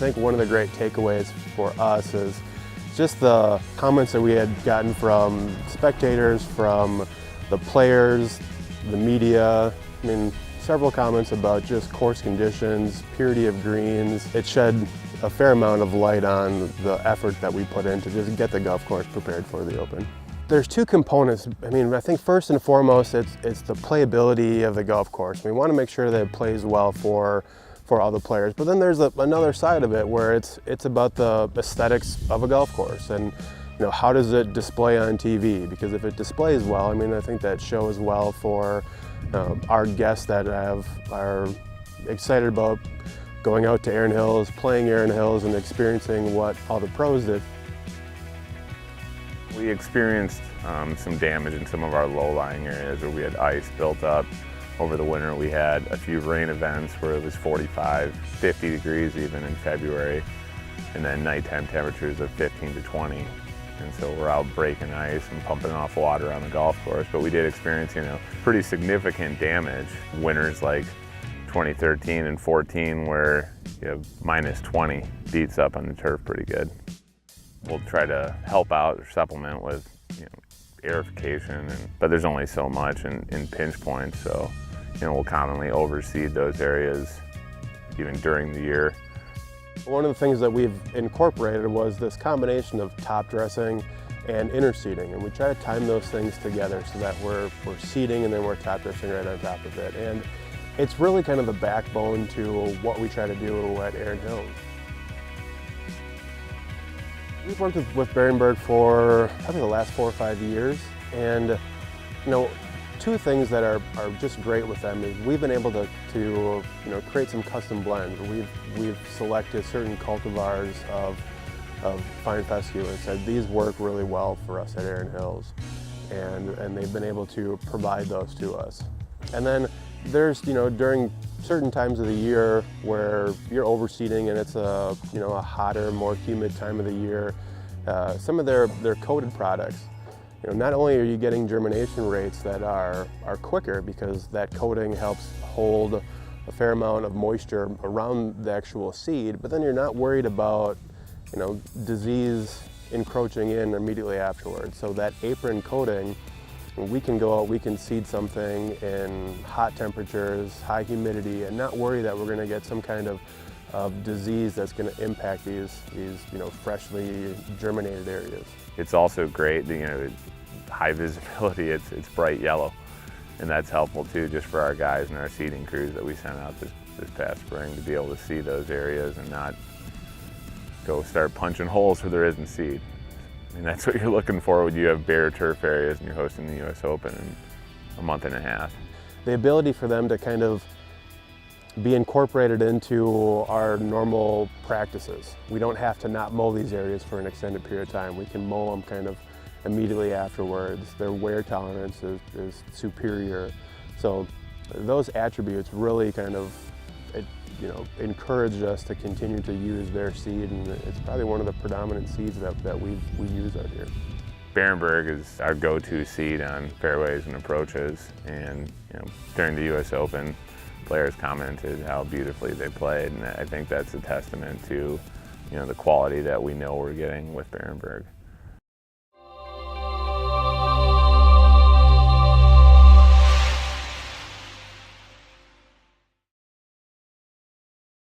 think one of the great takeaways for us is just the comments that we had gotten from spectators, from the players, the media. I mean, several comments about just course conditions, purity of greens. It shed a fair amount of light on the effort that we put in to just get the golf course prepared for the Open. There's two components. I mean, I think first and foremost, it's the playability of the golf course. We want to make sure that it plays well for all the players. But then there's another side of it where it's about the aesthetics of a golf course, and you know, how does it display on TV? Because if it displays well, I mean, I think that shows well for our guests that are excited about going out to Erin Hills, playing Erin Hills, and experiencing what all the pros did. We experienced some damage in some of our low-lying areas where we had ice built up. Over the winter we had a few rain events where it was 45, 50 degrees even in February, and then nighttime temperatures of 15 to 20. And so we're out breaking ice and pumping off water on the golf course. But we did experience, pretty significant damage. Winters like 2013 and 14 where you have minus 20 beats up on the turf pretty good. We'll try to help out or supplement with aerification, but there's only so much in pinch points, so we'll commonly overseed those areas even during the year. One of the things that we've incorporated was this combination of top dressing and interseeding, and we try to time those things together so that we're seeding and then we're top dressing right on top of it. And it's really kind of the backbone to what we try to do at Erin Hills. We've worked with Barenbrug for probably the last 4 or 5 years, and two things that are just great with them is we've been able to create some custom blends. We've selected certain cultivars of fine fescue and said these work really well for us at Erin Hills, and they've been able to provide those to us. And then there's during certain times of the year where you're overseeding and it's a hotter, more humid time of the year, some of their coated products, not only are you getting germination rates that are quicker because that coating helps hold a fair amount of moisture around the actual seed, but then you're not worried about disease encroaching in immediately afterwards. So that apron coating, we can go out, we can seed something in hot temperatures, high humidity, and not worry that we're going to get some kind of disease that's going to impact these freshly germinated areas. It's also great, high visibility. It's bright yellow, and that's helpful too, just for our guys and our seeding crews that we sent out this past spring to be able to see those areas and not go start punching holes where there isn't seed. I mean, that's what you're looking for when you have bare turf areas and you're hosting the US Open in a month and a half. The ability for them to kind of be incorporated into our normal practices. We don't have to not mow these areas for an extended period of time. We can mow them kind of immediately afterwards. Their wear tolerance is superior. So those attributes really kind of encouraged us to continue to use their seed, and it's probably one of the predominant seeds that we use out here. Barenbrug is our go-to seed on fairways and approaches, and during the US Open, players commented how beautifully they played, and I think that's a testament to the quality that we know we're getting with Barenbrug.